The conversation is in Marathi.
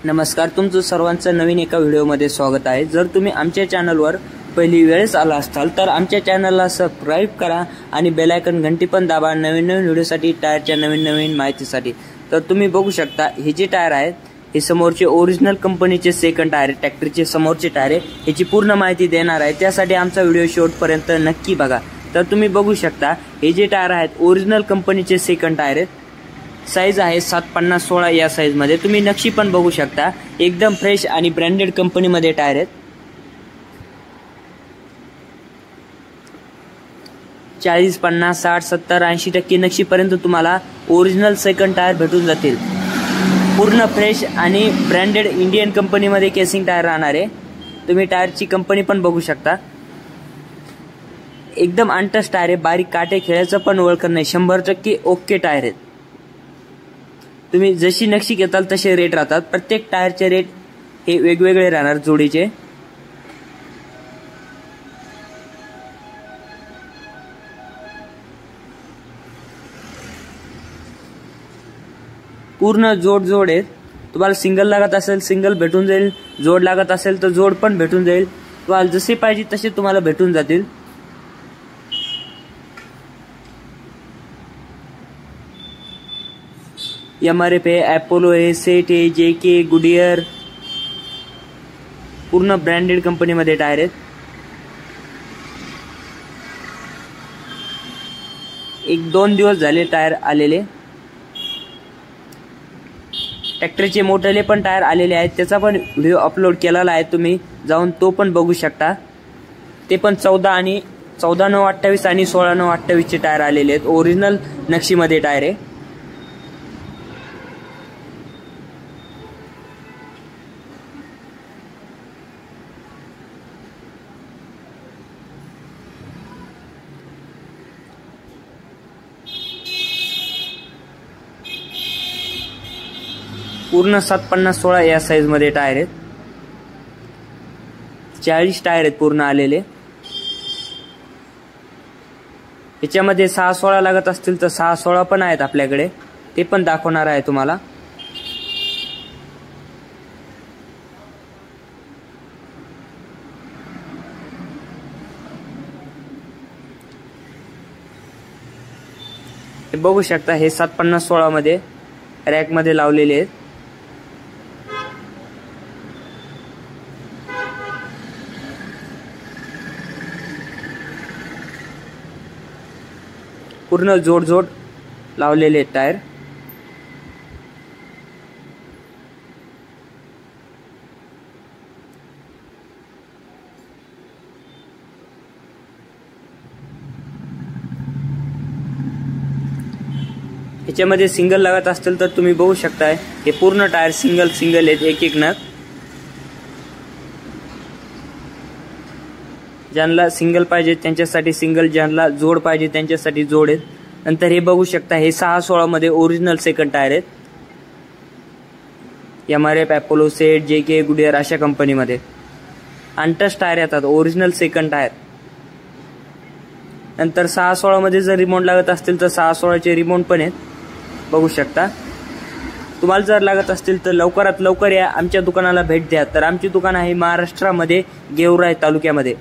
नमस्कार, तुमचं सर्वांचं नवीन एका व्हिडिओमध्ये स्वागत आहे। जर तुम्ही आमच्या चॅनलवर पहिली वेळेस आला असाल तर आमच्या चॅनलला सबस्क्राइब करा आणि बेल आयकॉन घंटी पण दाबा नवीन व्हिडिओसाठी, टायरच्या नवीन माहितीसाठी। तर तुम्ही बघू शकता हे जे टायर आहेत हे समोरचे ओरिजिनल कंपनीचे सेकंड टायर, ट्रॅक्टरचे समोरचे टायर आहे। याची पूर्ण माहिती देणार आहे, त्यासाठी आमचा व्हिडिओ शेवटपर्यंत नक्की बघा। तर तुम्ही बघू शकता हे जे टायर आहेत ओरिजिनल कंपनीचे सेकंड टायर आहेत। साइज आहे 750-16 या साइज मध्ये। तुम्ही नक्षी पण बघू शकता, एकदम फ्रेश आणि ब्रँडेड कंपनी मध्ये टायर आहेत। 40, 50, 60, 70, 80% नक्षी पर्यंत तुम्हाला ओरिजिनल सेकंड टायर भेटून जातील। पूर्ण फ्रेश आणि ब्रँडेड इंडियन कंपनी मध्ये केसिंग टायर राहणार आहे। तुम्ही टायरची कंपनी पण बघू शकता, एकदम अनटच टायर आहे। बारीक काटे खेळायचं पण ओळखत नाही, 100% ओके टायर आहेत। तुम्ही जशी नक्षी घेताल तसे रेट राहतात। प्रत्येक टायरचे रेट हे वेगवेगळे राहणार जोडीचे। पूर्ण जोड आहेत। तुम्हाला सिंगल लागत असेल सिंगल भेटून जाईल, जोड लागत असेल तर जोड पण भेटून जाईल। तुम्हाला जसे पाहिजे तसे तुम्हाला भेटून जातील। MRF है, अपोलो है, सेट है, JK, गुडियर, पूर्ण ब्रँडेड कंपनी मध्ये टायर आहेत। 1-2 दिवस झाले टायर आलेले। ट्रॅक्टरचे मोठेले पण टायर आलेले आहेत, त्याचा पण व्हिडिओ अपलोड केलेला आहे, तुम्ही जाऊन तो पण बघू शकता। ते पण 14/9/28 आणि 16/9/28 चे टायर आलेले आहेत। ओरिजिनल नक्षी मध्ये टायर आहे। पूर्ण 750-16 या साइज मध्ये टायर आहेत। 40 टायर आहेत पूर्ण आलेले। याच्यामध्ये 6-16 लागत असतील तर 6-16 पण आहेत आपल्याकडे, ते पण दाखवणार आहे तुम्हाला। हे बघू शकता, हे 750-16 मध्ये रॅक मध्ये लावलेले आहेत। पूर्ण जोड लावलेले आहेत टायर। याच्यामध्ये सिंगल लागत असतील तर तुम्ही बघू शकताय, हे पूर्ण टायर सिंगल आहेत, एक नग। ज्यांना सिंगल पाहिजे त्यांच्यासाठी सिंगल, ज्यांना जोड पाहिजे त्यांच्यासाठी जोड आहेत। नंतर हे बघू शकता, हे 6-16 मध्ये ओरिजिनल सेकंड टायर आहेत। MRF, Apollo, set, JK, Goodyear अशा कंपनी मध्ये अनटच टायर येतात, ओरिजिनल सेकंड टायर। नंतर 6-16 मध्ये जर रिमोट लागत असतील तर 6-16 चे रिमोट पण आहेत, बघू शकता। तुम्हाला जर लागत असतील तर लवकरात लवकर या, आमच्या दुकानाला भेट द्या। तर आमचे दुकान आहे महाराष्ट्रामध्ये गेवराई तालुक्यामध्ये।